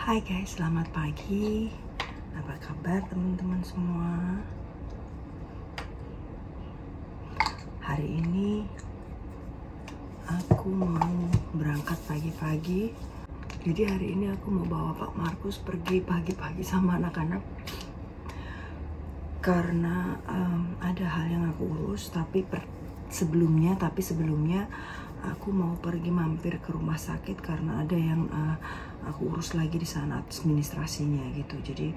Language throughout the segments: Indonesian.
Hai guys, selamat pagi. Apa kabar teman-teman semua? Hari ini aku mau berangkat pagi-pagi. Jadi hari ini aku mau bawa Pak Markus pergi pagi-pagi sama anak-anak. Karena ada hal yang aku urus, tapi sebelumnya aku mau pergi mampir ke rumah sakit karena ada yang aku urus lagi di sana administrasinya gitu. Jadi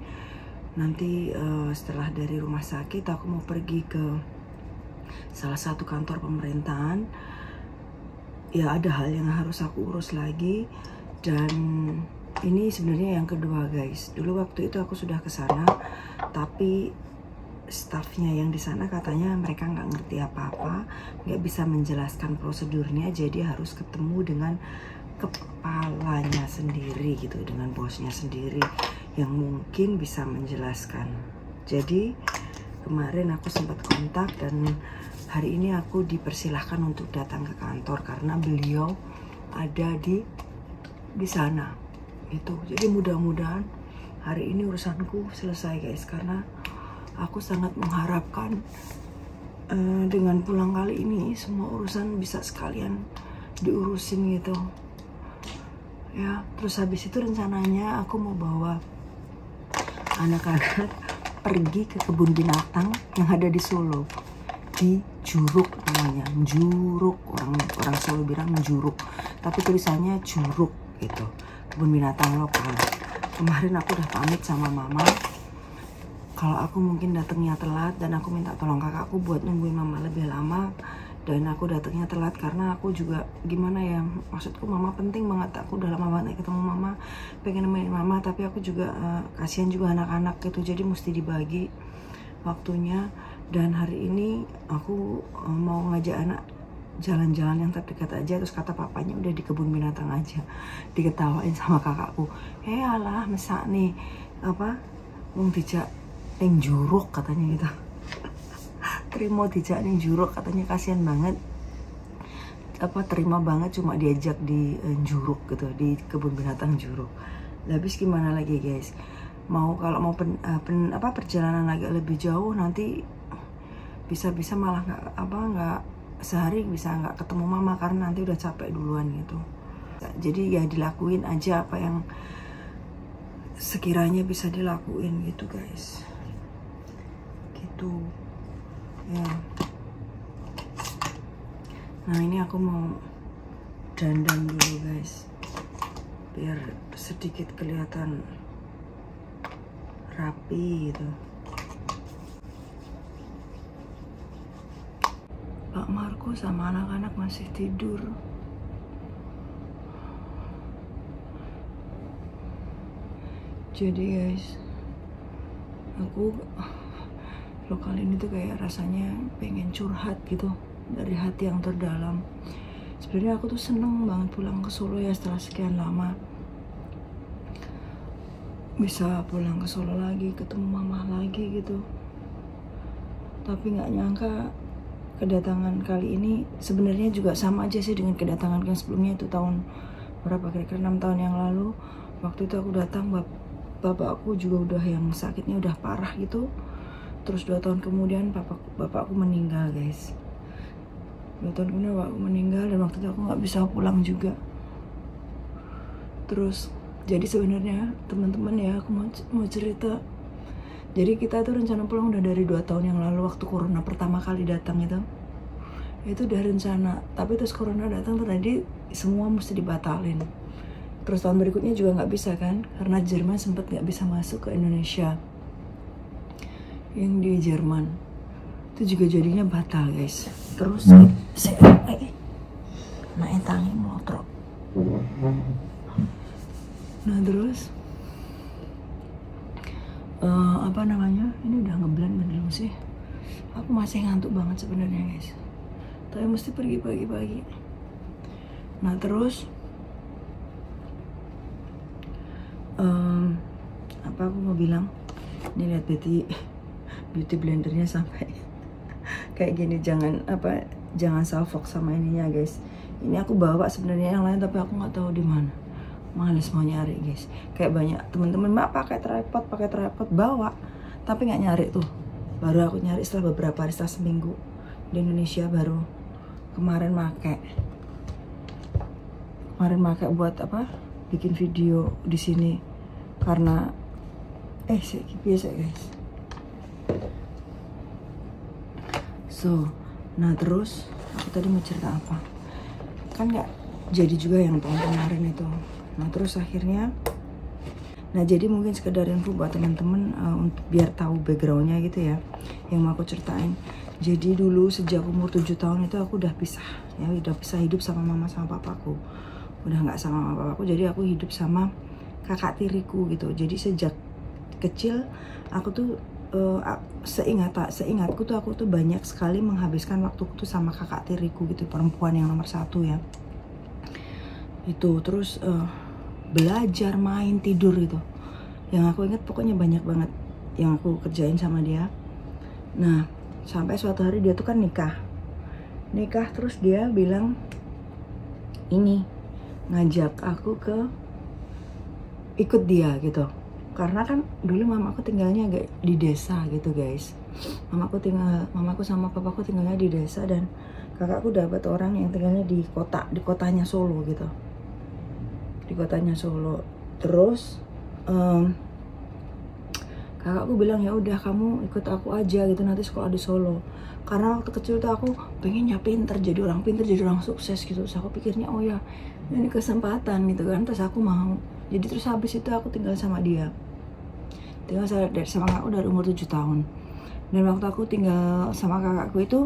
nanti setelah dari rumah sakit aku mau pergi ke salah satu kantor pemerintahan. Ya ada hal yang harus aku urus lagi, dan ini sebenarnya yang kedua guys. Dulu waktu itu aku sudah ke sana, tapi staffnya yang di sana katanya mereka nggak ngerti apa-apa, nggak bisa menjelaskan prosedurnya, jadi harus ketemu dengan kepalanya sendiri gitu, dengan bosnya sendiri yang mungkin bisa menjelaskan. Jadi kemarin aku sempat kontak dan hari ini aku dipersilahkan untuk datang ke kantor karena beliau ada di sana itu. Jadi mudah-mudahan hari ini urusanku selesai guys, karena aku sangat mengharapkan dengan pulang kali ini semua urusan bisa sekalian diurusin gitu ya. Terus habis itu rencananya aku mau bawa anak-anak pergi ke kebun binatang yang ada di Solo, di Juruk namanya. Juruk, orang Solo bilang Juruk, tapi tulisannya Juruk gitu, kebun binatang lokal. Kemarin aku udah pamit sama mama kalau aku mungkin datangnya telat, dan aku minta tolong kakakku buat nungguin mama lebih lama. Dan aku datangnya telat karena aku juga gimana ya, maksudku mama penting banget, aku udah lama banget ketemu mama, pengen nemenin mama, tapi aku juga kasihan juga anak-anak gitu, jadi mesti dibagi waktunya. Dan hari ini aku mau ngajak anak jalan-jalan yang terdekat aja, terus kata papanya udah di kebun binatang aja. Diketawain sama kakakku, alah mesak nih apa wong dijak ning Juruk katanya gitu. Terima dijak ning Juruk katanya, kasihan banget, terima banget cuma diajak di Juruk gitu, di kebun binatang Juruk. Habis gimana lagi guys, kalau mau perjalanan agak lebih jauh nanti bisa malah nggak sehari bisa nggak ketemu mama karena nanti udah capek duluan gitu. Jadi ya dilakuin aja apa yang sekiranya bisa dilakuin gitu guys, gitu ya. Nah ini aku mau dandan dulu guys biar sedikit kelihatan rapi gitu. Pak Markus sama anak-anak masih tidur. Jadi guys, aku kali ini tuh kayak rasanya pengen curhat gitu dari hati yang terdalam. Sebenarnya aku tuh seneng banget pulang ke Solo ya, setelah sekian lama bisa pulang ke Solo lagi, ketemu mama lagi gitu. Tapi nggak nyangka kedatangan kali ini sebenarnya juga sama aja sih dengan kedatangan yang sebelumnya, itu tahun berapa, kira-kira 6 tahun yang lalu. Waktu itu aku datang, bapakku juga udah yang sakitnya udah parah gitu. Terus 2 tahun kemudian bapakku meninggal guys. 2 tahun kemudian bapakku meninggal, dan waktu itu aku nggak bisa pulang juga. Terus jadi sebenarnya teman-teman ya, aku mau cerita. Jadi kita tuh rencana pulang udah dari 2 tahun yang lalu, waktu corona pertama kali datang itu udah rencana. Tapi terus corona datang tuh tadi semua mesti dibatalin. Terus tahun berikutnya juga nggak bisa kan, karena Jerman sempat nggak bisa masuk ke Indonesia. Yang di Jerman itu juga jadinya batal guys. Terus naik tangi motor. Nah terus ini udah ngeblend belum sih? Aku masih ngantuk banget sebenarnya guys, tapi mesti pergi pagi-pagi. Nah terus apa aku mau bilang, ini lihat beauty blendernya sampai kayak gini. Jangan salfok sama ininya guys. Ini aku bawa sebenarnya yang lain, tapi aku nggak tahu di mana. males mau nyari guys. Kayak banyak teman-teman, mbak pakai tripod bawa, tapi nggak nyari tuh. Baru aku nyari setelah beberapa hari, setelah seminggu di Indonesia, baru kemarin make buat apa, bikin video di sini karena biasa guys. Nah terus aku tadi mau cerita apa, kan nggak jadi juga yang tahun kemarin itu. Nah terus akhirnya, nah jadi mungkin sekedar info buat teman-teman untuk biar tahu backgroundnya gitu ya, yang mau aku ceritain. Jadi dulu sejak umur 7 tahun itu aku udah pisah ya, udah pisah hidup sama mama sama papaku. Udah nggak sama mama papaku, jadi aku hidup sama kakak tiriku gitu. Jadi sejak kecil aku tuh seingatku tuh aku tuh banyak sekali menghabiskan waktuku tuh sama kakak tiriku gitu, perempuan yang nomor 1 ya. Itu terus belajar, main, tidur gitu. Yang aku ingat pokoknya banyak banget yang aku kerjain sama dia. Nah sampai suatu hari dia tuh kan nikah terus dia bilang ini, ngajak aku ikut dia gitu. Karena kan dulu mamaku tinggalnya agak di desa gitu guys. Mamaku sama papaku tinggalnya di desa, dan kakakku dapat orang yang tinggalnya di kotanya Solo gitu. Di kotanya Solo. Terus kakakku bilang ya udah kamu ikut aku aja gitu, nanti sekolah di Solo. Karena waktu kecil tuh aku pengennya pinter, jadi orang sukses gitu. Terus aku pikirnya oh ya ini kesempatan gitu kan, terus aku mau. Jadi terus habis itu aku tinggal sama dia. Tinggal sama kakakku dari umur 7 tahun. Dan waktu aku tinggal sama kakakku itu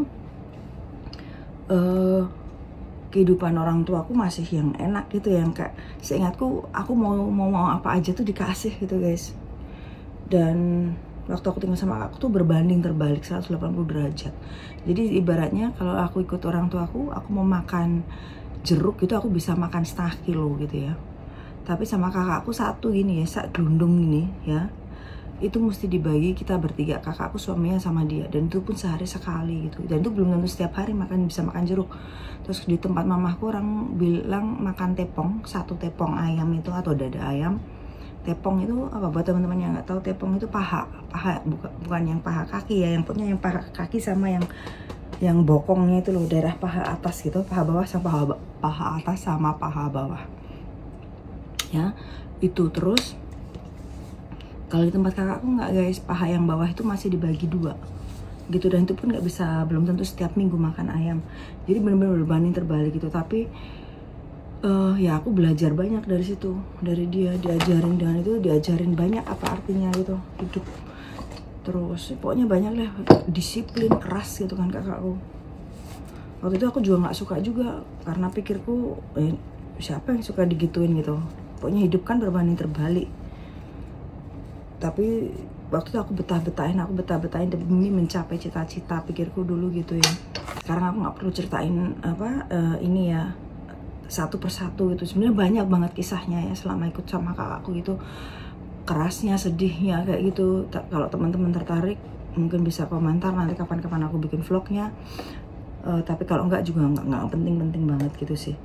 kehidupan orang tua aku masih yang enak gitu, yang kayak seingatku aku mau apa aja tuh dikasih gitu guys. Dan waktu aku tinggal sama aku tuh berbanding terbalik 180 derajat. Jadi ibaratnya kalau aku ikut orang tua aku mau makan jeruk gitu, aku bisa makan setengah kilo gitu ya. Tapi sama kakakku satu gini ya, gelundung gini ya, itu mesti dibagi kita bertiga, kakakku, suaminya sama dia. Dan itu pun sehari sekali gitu. Dan itu belum tentu setiap hari bisa makan jeruk. Terus di tempat mamahku orang bilang makan tepong, 1 tepong ayam itu atau dada ayam. Tepong itu apa, buat teman-teman yang nggak tahu, tepong itu paha bukan yang paha kaki ya, yang punya yang paha kaki sama yang bokongnya itu loh, daerah paha atas gitu, paha bawah sama paha atas sama paha bawah ya itu. Terus kalau di tempat kakakku nggak guys, paha yang bawah itu masih dibagi 2 gitu, dan itu pun nggak bisa, belum tentu setiap minggu makan ayam. Jadi benar-benar berbanding terbalik gitu. Tapi ya aku belajar banyak dari situ, dari dia, diajarin banyak apa artinya gitu hidup. Terus pokoknya banyak lah, disiplin keras gitu kan kakakku. Waktu itu aku juga nggak suka juga, karena pikirku siapa yang suka digituin gitu. Pokoknya hidup kan berbanding terbalik. Tapi waktu itu aku betah-betahin demi mencapai cita-cita pikirku dulu gitu ya. Sekarang aku nggak perlu ceritain ini ya satu persatu gitu. Sebenarnya banyak banget kisahnya ya selama ikut sama kakakku gitu, kerasnya, sedihnya kayak gitu. Kalau teman-teman tertarik mungkin bisa komentar nanti kapan-kapan aku bikin vlognya. Tapi kalau enggak juga nggak penting-penting banget gitu sih.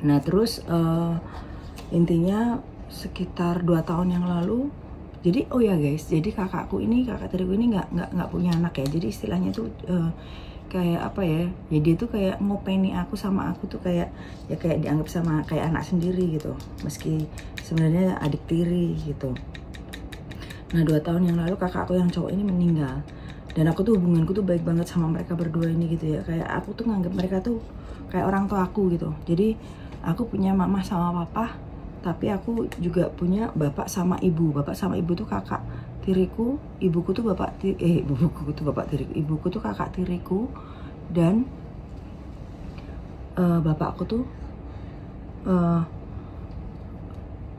Nah terus intinya sekitar 2 tahun yang lalu, jadi oh ya guys, jadi kakak tiriku ini nggak punya anak ya. Jadi istilahnya tuh kayak apa ya dia tuh kayak ngopeni aku sama aku tuh kayak dianggap sama kayak anak sendiri gitu, meski sebenarnya adik tiri gitu. Nah 2 tahun yang lalu kakak aku yang cowok ini meninggal, dan aku tuh hubunganku tuh baik banget sama mereka berdua ini gitu ya. Kayak aku tuh nganggap mereka tuh kayak orang tua aku gitu. Jadi aku punya mama sama papa, tapi aku juga punya bapak sama ibu. Bapak sama ibu tuh kakak tiriku, ibuku tuh ibuku tuh kakak tiriku, dan bapakku tuh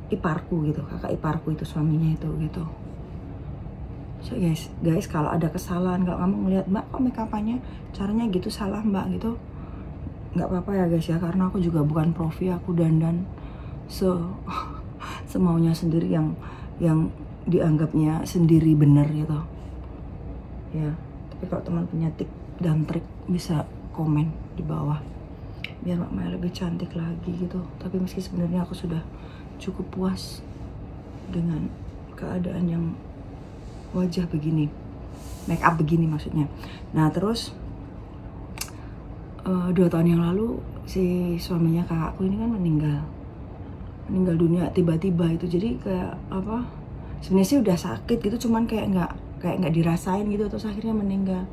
iparku gitu, kakak iparku itu suaminya itu gitu. So guys kalau ada kesalahan, kalau kamu ngeliat mbak kok make up-nya caranya gitu salah mbak gitu, nggak apa-apa ya guys ya, karena aku juga bukan profi, aku dandan semaunya sendiri yang dianggapnya sendiri bener gitu ya. Tapi kalau teman punya tip dan trik bisa komen di bawah biar Mbak Maya lebih cantik lagi gitu. Tapi meski sebenarnya aku sudah cukup puas dengan keadaan yang wajah begini, make up begini maksudnya. Nah terus 2 tahun yang lalu si suaminya kakakku ini kan meninggal dunia tiba-tiba itu. Jadi kayak apa, sebenarnya sih udah sakit gitu, cuman kayak nggak dirasain gitu, terus akhirnya meninggal.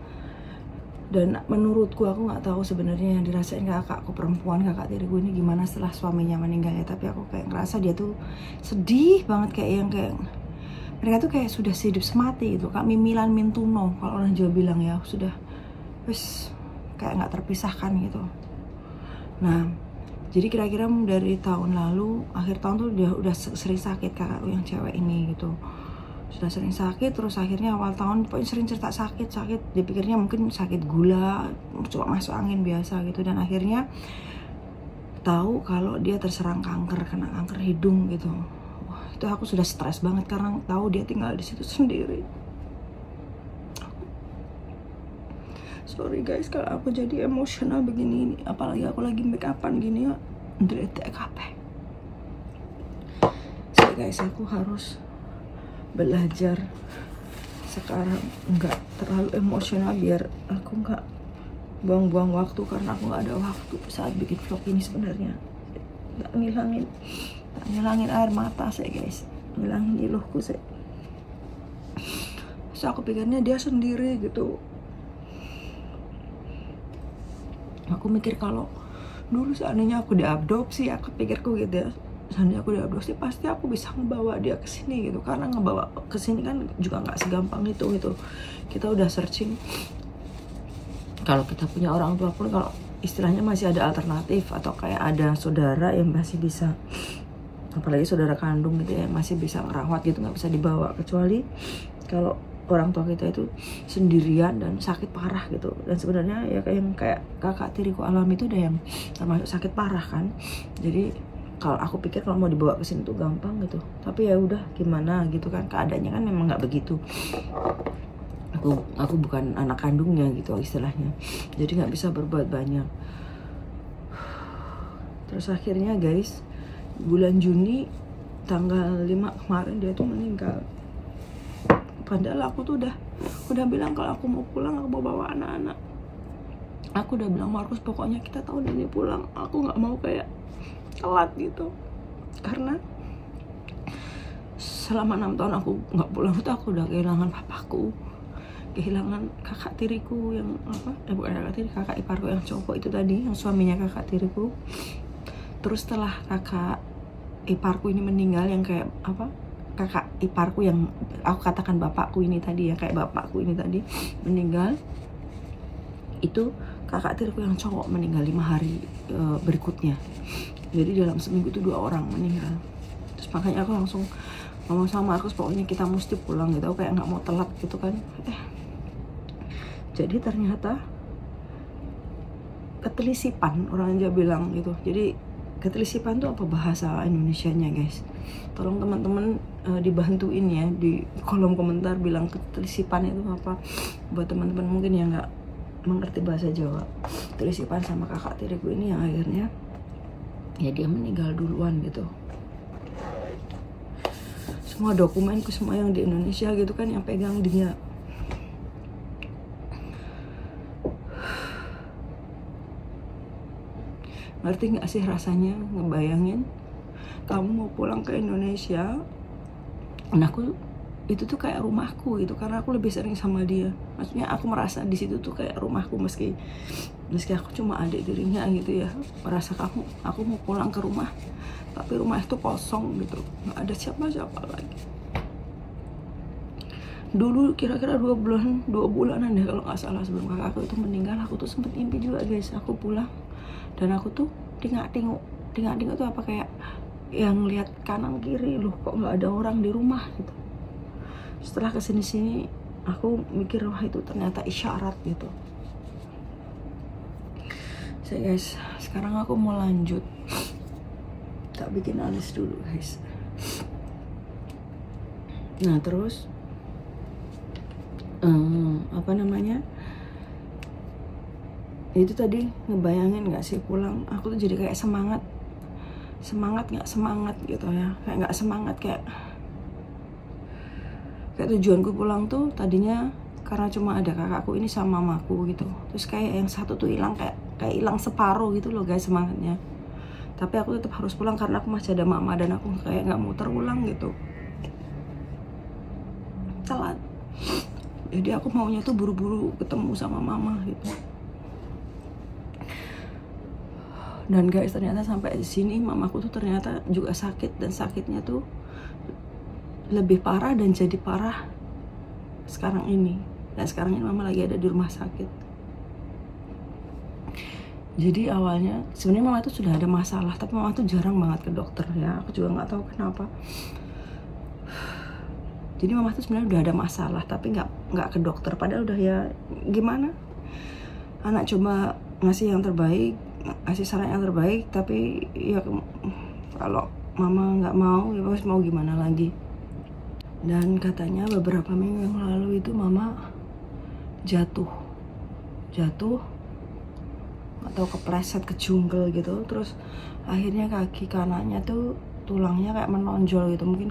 Dan menurutku, aku nggak tahu sebenarnya yang dirasain kakakku perempuan, kakak tiriku ini gimana setelah suaminya meninggal ya, tapi aku kayak ngerasa dia tuh sedih banget, kayak mereka tuh kayak sudah hidup semati gitu, Kak mimilan mintuno kalau orang Jawa bilang ya, sudah wes kayak nggak terpisahkan gitu. Nah jadi kira-kira dari tahun lalu, akhir tahun tuh udah sering sakit kakakku yang cewek ini gitu, sudah sering sakit. Terus akhirnya awal tahun pokoknya sering cerita sakit, dipikirnya mungkin sakit gula, coba masuk angin biasa gitu. Dan akhirnya tahu kalau dia terserang kanker, kena kanker hidung gitu. Wah, itu aku sudah stres banget karena tahu dia tinggal di situ sendiri. Sorry guys kalau aku jadi emosional begini, apalagi aku lagi make upan gini ya, dari TKP. So guys, aku harus belajar sekarang nggak terlalu emosional biar aku nggak buang-buang waktu, karena aku nggak ada waktu saat bikin vlog ini sebenarnya. Nggak ngilangin air mata saya guys, ngilangin iluhku saya. So aku pikirnya dia sendiri gitu. Aku mikir kalau dulu seandainya aku diadopsi, aku pikirku gitu ya, seandainya aku diadopsi pasti aku bisa ngebawa dia ke sini gitu, karena ngebawa ke sini kan juga nggak segampang itu gitu. Kita udah searching, kalau kita punya orang tua pun, kalau istilahnya masih ada alternatif atau kayak ada saudara yang masih bisa, apalagi saudara kandung gitu ya, masih bisa ngerawat gitu, nggak bisa dibawa. Kecuali kalau orang tua kita itu sendirian dan sakit parah gitu. Dan sebenarnya ya kayak kakak tiriku alami itu udah yang termasuk sakit parah kan. Jadi kalau aku pikir kalau mau dibawa ke sini tuh gampang gitu, tapi ya udah gimana gitu kan, keadaannya kan memang nggak begitu. Aku bukan anak kandungnya gitu istilahnya, jadi nggak bisa berbuat banyak. Terus akhirnya guys, bulan Juni tanggal 5 kemarin dia tuh meninggal. Padahal aku tuh udah bilang kalau aku mau pulang, aku mau bawa anak-anak. Aku udah bilang, Markus pokoknya kita tahun ini pulang, aku nggak mau kayak telat gitu. Karena selama 6 tahun aku nggak pulang itu aku udah kehilangan papaku, kehilangan kakak tiriku yang bukan kakak tiri, kakak iparku yang cowok itu tadi, yang suaminya kakak tiriku. Terus setelah kakak iparku ini meninggal, yang kayak kakak iparku yang aku katakan bapakku ini tadi ya, kayak bapakku ini tadi meninggal, itu kakak tiriku yang cowok meninggal 5 hari berikutnya. Jadi dalam seminggu itu 2 orang meninggal. Terus makanya aku langsung ngomong sama Markus, pokoknya kita mesti pulang gitu, aku kayak nggak mau telat gitu kan. Jadi ternyata ketelisipan, orang Jawa bilang gitu. Jadi ketelisipan itu apa bahasa Indonesianya guys? Tolong teman-teman dibantuin ya di kolom komentar, bilang ketelisipan itu apa buat teman-teman mungkin yang nggak mengerti bahasa Jawa. Ketelisipan sama kakak tiriku ini yang akhirnya ya dia meninggal duluan gitu. Semua dokumenku semua yang di Indonesia gitu kan yang pegang dia. Ngerti gak sih rasanya ngebayangin kamu mau pulang ke Indonesia, dan aku itu tuh kayak rumahku gitu, karena aku lebih sering sama dia. Maksudnya aku merasa di situ tuh kayak rumahku, meski aku cuma adik dirinya gitu ya. Merasa aku mau pulang ke rumah, tapi rumah itu kosong gitu, nggak ada siapa-siapa lagi. Dulu kira-kira 2 bulanan deh kalau nggak salah sebelum kakakku itu meninggal, aku tuh sempet mimpi juga guys, aku pulang dan aku tuh tinggal tuh apa, kayak yang lihat kanan kiri, loh kok nggak ada orang di rumah gitu. Setelah kesini aku mikir, wah itu ternyata isyarat gitu. So guys, sekarang aku mau lanjut, tak bikin alis dulu guys. Nah terus itu tadi ngebayangin gak sih pulang, aku tuh jadi kayak semangat semangat gitu ya, kayak nggak semangat, kayak tujuanku pulang tuh tadinya karena cuma ada kakakku ini sama mamaku gitu, terus kayak yang satu tuh hilang, kayak hilang separuh gitu loh guys semangatnya. Tapi aku tetap harus pulang karena aku masih ada mama dan aku kayak nggak mau terulang gitu, telat. Jadi aku maunya tuh buru-buru ketemu sama mama gitu. Dan guys, ternyata sampai di sini mamaku tuh ternyata juga sakit, dan sakitnya tuh lebih parah dan jadi parah sekarang ini. Dan sekarang ini mama lagi ada di rumah sakit. Jadi awalnya sebenarnya mama tuh sudah ada masalah, tapi mama tuh jarang banget ke dokter ya. Aku juga nggak tahu kenapa. Jadi mama tuh sebenarnya udah ada masalah, tapi nggak ke dokter. Padahal udah ya gimana? Anak coba ngasih yang terbaik, ngasih saran yang terbaik, tapi ya kalau mama nggak mau, ya harus mau gimana lagi. Dan katanya beberapa minggu yang lalu itu mama jatuh atau kepleset ke jungle gitu, terus akhirnya kaki kanannya tuh tulangnya kayak menonjol gitu, mungkin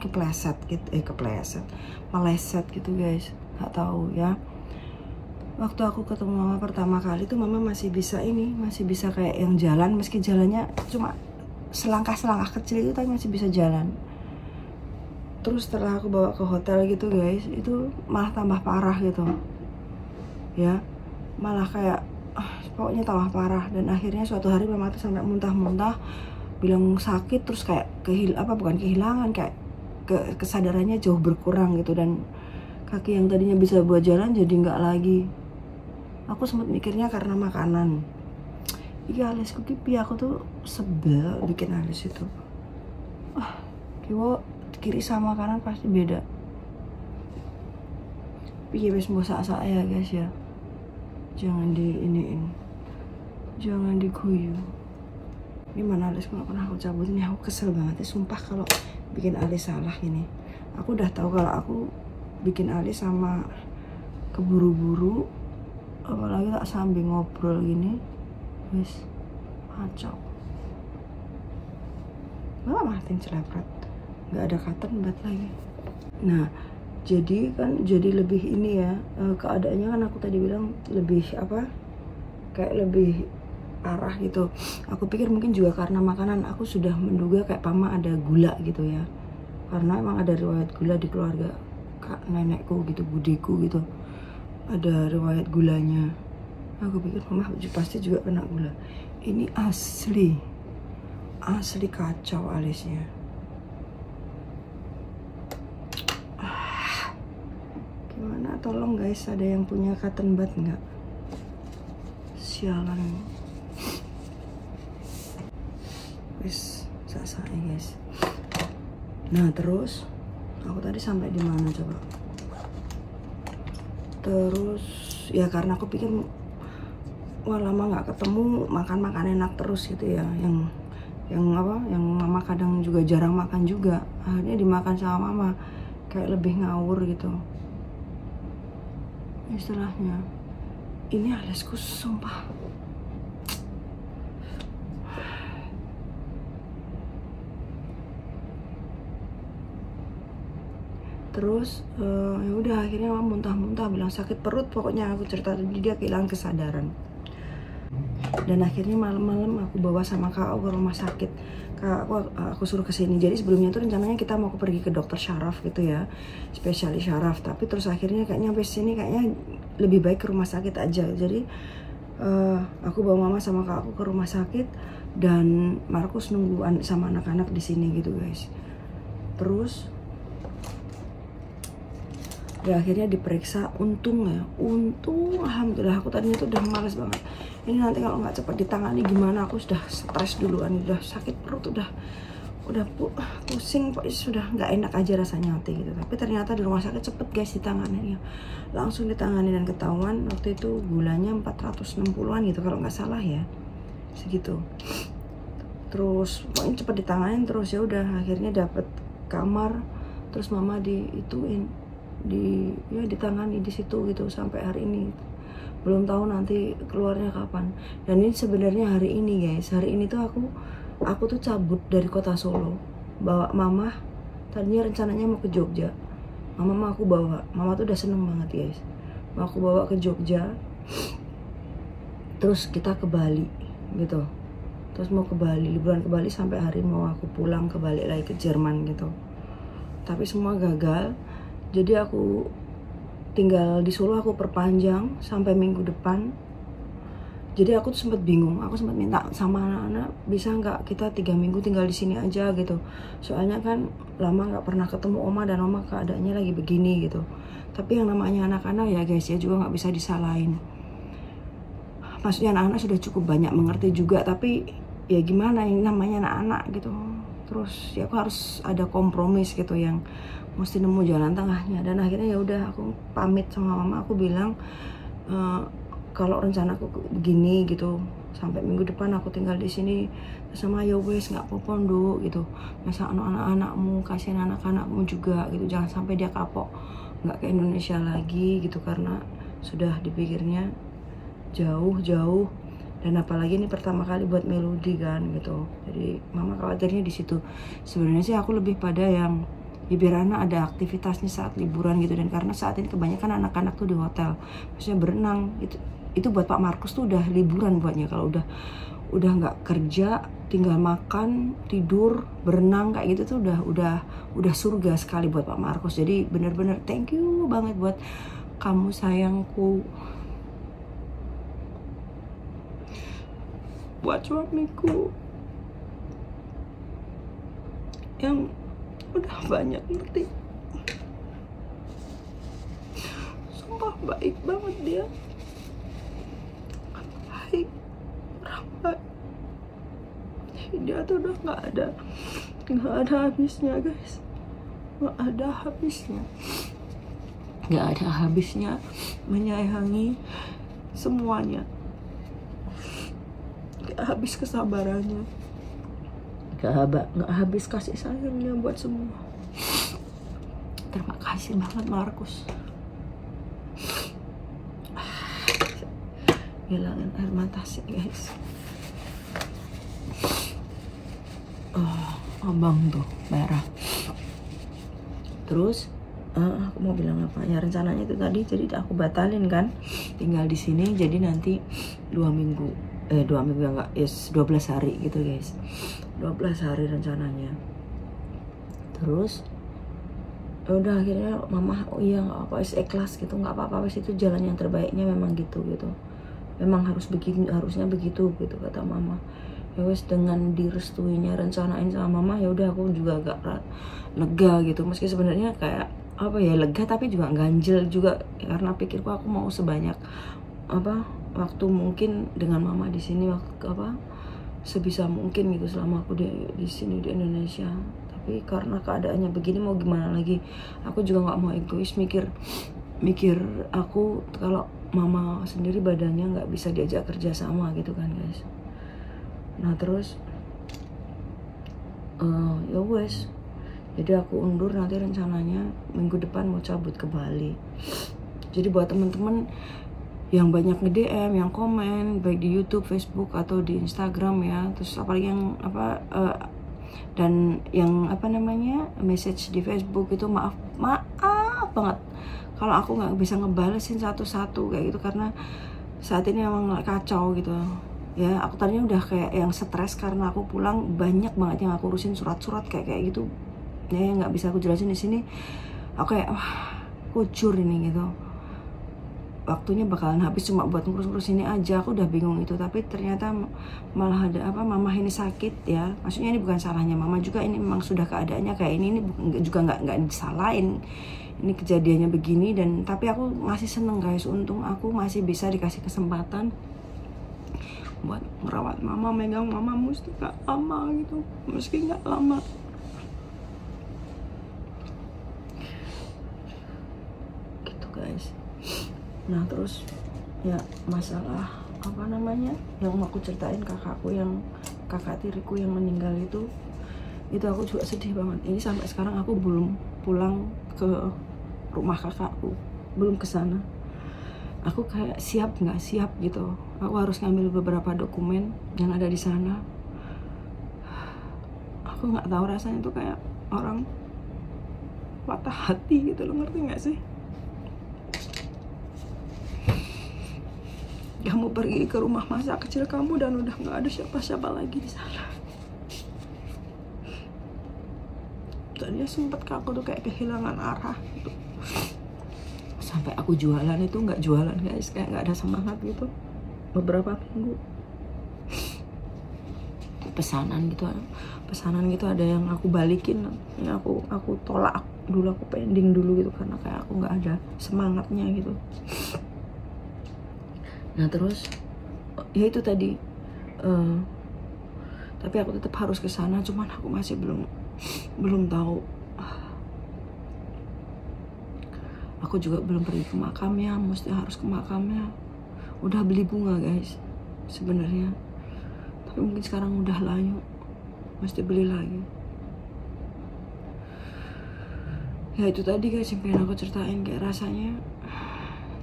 meleset gitu guys, nggak tahu ya. Waktu aku ketemu mama pertama kali tuh mama masih bisa kayak yang jalan, meski jalannya cuma selangkah kecil itu, tapi masih bisa jalan. Terus setelah aku bawa ke hotel gitu guys, itu malah tambah parah gitu ya, malah kayak pokoknya tambah parah. Dan akhirnya suatu hari mama tuh sampai muntah-muntah, bilang sakit, terus kayak bukan kehilangan, kayak kesadarannya jauh berkurang gitu, dan kaki yang tadinya bisa buat jalan jadi nggak lagi. Aku sempat mikirnya karena makanan. Iya, alisku kipi, aku tuh sebel bikin alis itu. Kiwo kiri sama kanan pasti beda. Piye wis mbok-sak ya guys ya. Jangan jangan diguyu. Ini mana alisku nggak pernah aku cabut ini, aku kesel banget ya sumpah kalau bikin alis salah ini. Aku udah tahu kalau aku bikin alis sama keburu-buru, apalagi tak sambil ngobrol gini, wis kacau. Malah matiin celepret, nggak ada cotton bud lagi. Nah, jadi lebih ini ya, keadaannya kan aku tadi bilang lebih kayak lebih parah gitu. Aku pikir mungkin juga karena makanan, aku sudah menduga kayak pama ada gula gitu ya, karena emang ada riwayat gula di keluarga nenekku gitu, budeku gitu, ada riwayat gulanya. Aku pikir mama pasti juga kena gula. Ini asli kacau alisnya. Gimana, tolong guys, ada yang punya cotton bud nggak? Sialan. Wis selesai guys. Nah terus aku tadi sampai di mana coba? Terus ya karena aku pikir wah lama nggak ketemu, makan enak terus gitu ya, yang mama kadang juga jarang makan juga, akhirnya dimakan sama mama, kayak lebih ngawur gitu istilahnya. Ini alisku sumpah. Terus ya udah akhirnya mama muntah-muntah, bilang sakit perut, pokoknya aku cerita tadi dia kehilangan kesadaran. Dan akhirnya malam-malam aku bawa sama kakak ke rumah sakit. Aku suruh kesini. Jadi sebelumnya tuh rencananya kita mau pergi ke dokter syaraf gitu ya, spesialis syaraf. Tapi terus akhirnya kayaknya habis sini kayaknya lebih baik ke rumah sakit aja. Jadi aku bawa mama sama kakakku ke rumah sakit, dan Markus nunggu sama anak-anak di sini gitu guys. Terus ya akhirnya diperiksa, untung alhamdulillah. Aku tadinya tuh udah males banget, ini nanti kalau nggak cepat ditangani gimana, aku sudah stres duluan, udah sakit perut, udah pusing, sudah nggak enak aja rasanya nanti gitu. Tapi ternyata di rumah sakit cepet guys ditangani, langsung ditangani, dan ketahuan waktu itu gulanya 460-an gitu kalau nggak salah ya, segitu. Terus pokoknya cepet ditangani, terus ya udah akhirnya dapet kamar, terus mama ditangani di situ gitu sampai hari ini. Belum tahu nanti keluarnya kapan. Dan ini sebenarnya hari ini guys, hari ini tuh aku aku tuh cabut dari kota Solo, bawa mama. Tadinya rencananya mau ke Jogja, mama aku bawa. Mama tuh udah seneng banget guys, mau aku bawa ke Jogja, terus kita ke Bali gitu. Terus mau ke Bali, liburan ke Bali sampai hari mau aku pulang ke Bali lagi ke Jerman gitu. Tapi semua gagal. Jadi aku tinggal di Solo, aku perpanjang sampai minggu depan. Jadi aku tuh sempat bingung, aku sempat minta sama anak-anak, bisa nggak kita 3 minggu tinggal di sini aja gitu. Soalnya kan lama nggak pernah ketemu oma, dan oma keadaannya lagi begini gitu. Tapi yang namanya anak-anak ya guys ya, juga nggak bisa disalahin. Maksudnya anak-anak sudah cukup banyak mengerti juga, tapi ya gimana, ini namanya anak-anak gitu. Terus ya aku harus ada kompromis gitu, yang mesti nemu jalan tengahnya. Dan akhirnya ya udah, aku pamit sama mama, aku bilang kalau rencana aku begini gitu, sampai minggu depan aku tinggal di sini. Sama ya wes, nggak apa-apa Nduk gitu, masa anak-anakmu, kasihan anak-anakmu juga gitu, jangan sampai dia kapok nggak ke Indonesia lagi gitu, karena sudah dipikirnya jauh-jauh, dan apalagi ini pertama kali buat Melody kan gitu. Jadi mama khawatirnya di situ. Sebenarnya sih aku lebih pada yang ya biar anak ada aktivitasnya saat liburan gitu. Dan karena saat ini kebanyakan anak-anak tuh di hotel, maksudnya berenang, itu buat Pak Markus tuh udah liburan buatnya. Kalau udah nggak kerja, tinggal makan, tidur, berenang kayak gitu tuh udah surga sekali buat Pak Markus. Jadi bener-bener thank you banget buat kamu sayangku, buat suamiku yang udah banyak ngerti. Sumpah baik banget dia, baik, orang baik. Dia tuh udah nggak ada habisnya guys, nggak ada habisnya menyayangi semuanya, nggak habis kesabarannya, nggak habis kasih sayangnya buat semua. Terima kasih banget Markus. Hilangin air mata sih guys. Abang tuh merah. Terus aku mau bilang apa ya, rencananya itu tadi, jadi aku batalin kan tinggal di sini. Jadi nanti 2 minggu ya enggak, yes 12 hari gitu guys, 12 hari rencananya. Terus udah akhirnya mama, oh iya nggak apa-apa, ikhlas gitu, nggak apa-apa, itu jalan yang terbaiknya memang gitu, memang harusnya begitu gitu kata mama. Ya wes, dengan direstuinya rencanain sama mama, ya udah aku juga agak lega gitu. Meski sebenarnya kayak apa ya, lega tapi juga ganjel juga, karena pikirku aku mau sebanyak waktu mungkin dengan mama di sini, sebisa mungkin gitu selama aku di sini di Indonesia. Tapi karena keadaannya begini, mau gimana lagi, aku juga nggak mau egois mikir aku kalau mama sendiri badannya nggak bisa diajak kerja sama gitu kan guys. Nah terus ya wes, jadi aku undur, nanti rencananya minggu depan mau cabut ke Bali. Jadi buat temen-temen yang banyak nge-DM, yang komen baik di YouTube, Facebook atau di Instagram ya, terus apalagi yang dan yang message di Facebook itu, maaf banget kalau aku nggak bisa ngebalesin satu-satu kayak gitu, karena saat ini emang kacau gitu ya. Aku tadinya udah kayak yang stres karena aku pulang banyak banget yang aku urusin, surat-surat kayak gitu ya, nggak bisa aku jelasin di sini. Aku kayak kucur ini gitu, waktunya bakalan habis cuma buat ngurus-ngurus ini aja. Aku udah bingung itu, tapi ternyata malah ada mama ini sakit ya. Maksudnya ini bukan salahnya mama juga, ini memang sudah keadaannya kayak ini juga nggak disalahin, ini kejadiannya begini. Dan tapi aku masih seneng guys, untung aku masih bisa dikasih kesempatan buat merawat mama, megang mama mesti gak lama gitu, meski gak lama. Gitu guys. Nah terus ya masalah yang aku ceritain kakak tiriku yang meninggal itu aku juga sedih banget. Ini sampai sekarang aku belum pulang ke rumah kakakku, belum ke sana. Aku kayak siap nggak siap gitu. Aku harus ngambil beberapa dokumen yang ada di sana. aku nggak tahu rasanya tuh kayak orang patah hati gitu loh, ngerti nggak sih? Kamu pergi ke rumah masa kecil kamu dan udah nggak ada siapa-siapa lagi di sana. Tadinya sempet aku tuh kayak kehilangan arah gitu. Sampai aku jualan itu nggak jualan guys, kayak nggak ada semangat gitu beberapa minggu. Pesanan gitu ada yang aku balikin, yang aku tolak dulu, aku pending dulu gitu karena kayak aku nggak ada semangatnya gitu. Nah terus ya itu tadi, tapi aku tetap harus ke sana, cuman aku masih belum tahu. Aku juga belum pergi ke makamnya, mesti harus ke makamnya. Udah beli bunga guys sebenarnya, tapi mungkin sekarang udah layu, mesti beli lagi. Ya itu tadi guys yang pengen aku ceritain, kayak rasanya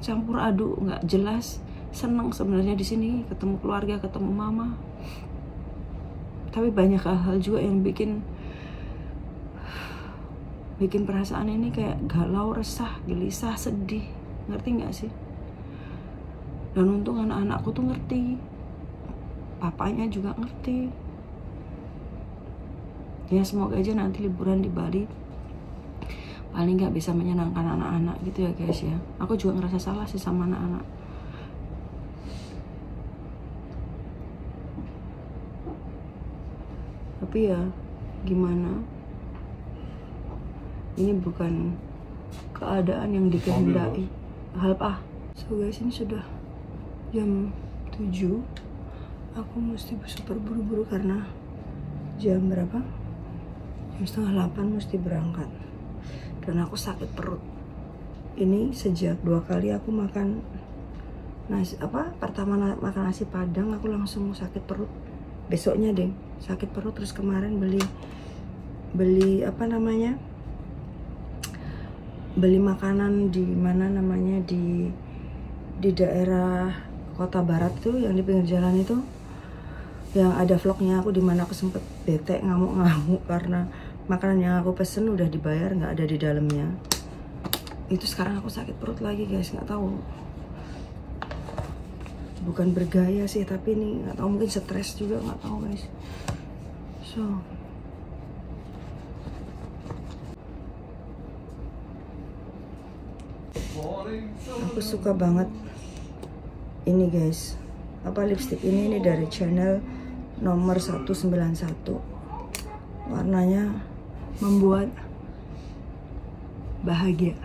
campur aduk, nggak jelas. Seneng sebenarnya di sini ketemu keluarga, ketemu mama, tapi banyak hal-hal juga yang bikin perasaan ini kayak galau, resah, gelisah, sedih, ngerti nggak sih? Dan untung anak-anakku tuh ngerti, papanya juga ngerti. Ya semoga aja nanti liburan di Bali paling nggak bisa menyenangkan anak-anak gitu ya guys ya. Aku juga ngerasa salah sih sama anak-anak. Tapi ya gimana, ini bukan keadaan yang dikehendaki. So guys, ini sudah jam 7. Aku mesti super buru-buru karena jam berapa? Jam 7:30 mesti berangkat. Dan aku sakit perut. Ini sejak 2 kali aku makan nasi, pertama makan nasi Padang aku langsung sakit perut. Besoknya deh sakit perut, terus kemarin beli beli makanan di mana namanya di daerah Kota Barat tuh, yang di pinggir jalan itu, yang ada vlognya aku, dimana aku sempet bete ngamuk-ngamuk karena makanan yang aku pesen udah dibayar nggak ada di dalamnya. Itu sekarang aku sakit perut lagi guys, nggak tahu, bukan bergaya sih, tapi ini nggak tahu, mungkin stres juga, nggak tahu guys. So aku suka banget ini guys, lipstick ini dari channel nomor 191. Warnanya membuat bahagia.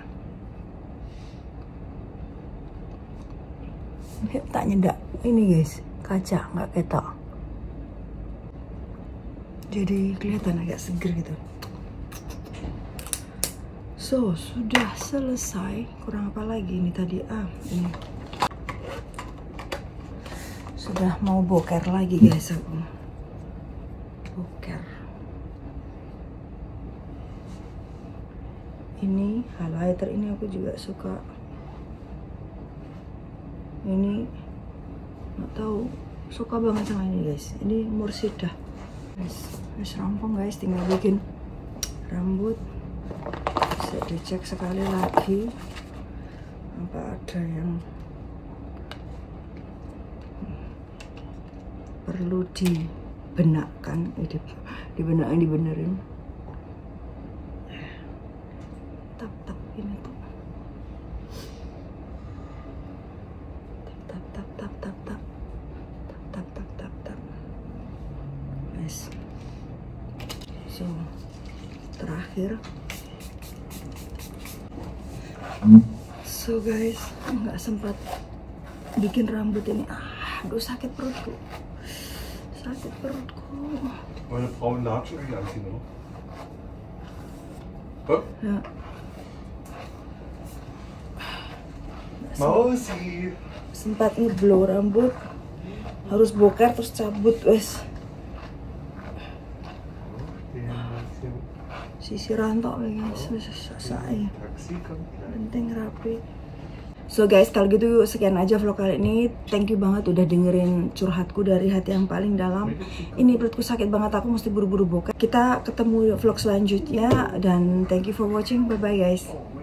Tak nyedak ini guys, kaca nggak ketok, jadi kelihatan agak seger gitu. So sudah selesai, kurang apa lagi ini tadi, ini sudah mau boker lagi guys. Aku boker. Ini highlighter ini aku juga suka. Ini nggak tahu, suka banget sama ini guys. Ini Mursidah. Wes rampung guys, tinggal bikin rambut. Bisa dicek sekali lagi apa ada yang perlu dibenakkan, dibenerin. Tap ini tuh, tap. Yes. So terakhir. So guys, nggak sempat bikin rambut ini. Aduh sakit perutku. Meine Frau Latschen irgendwie anziehen, oder? Huh? Ya. Mausi. Sempat ngeblow rambut, harus boker terus cabut wes. Sisi rantok guys, saya penting rapi. So guys, kalau gitu sekian aja vlog kali ini. Thank you banget udah dengerin curhatku dari hati yang paling dalam. Ini perutku sakit banget, aku mesti buru-buru buka. Kita ketemu vlog selanjutnya dan thank you for watching. Bye bye guys.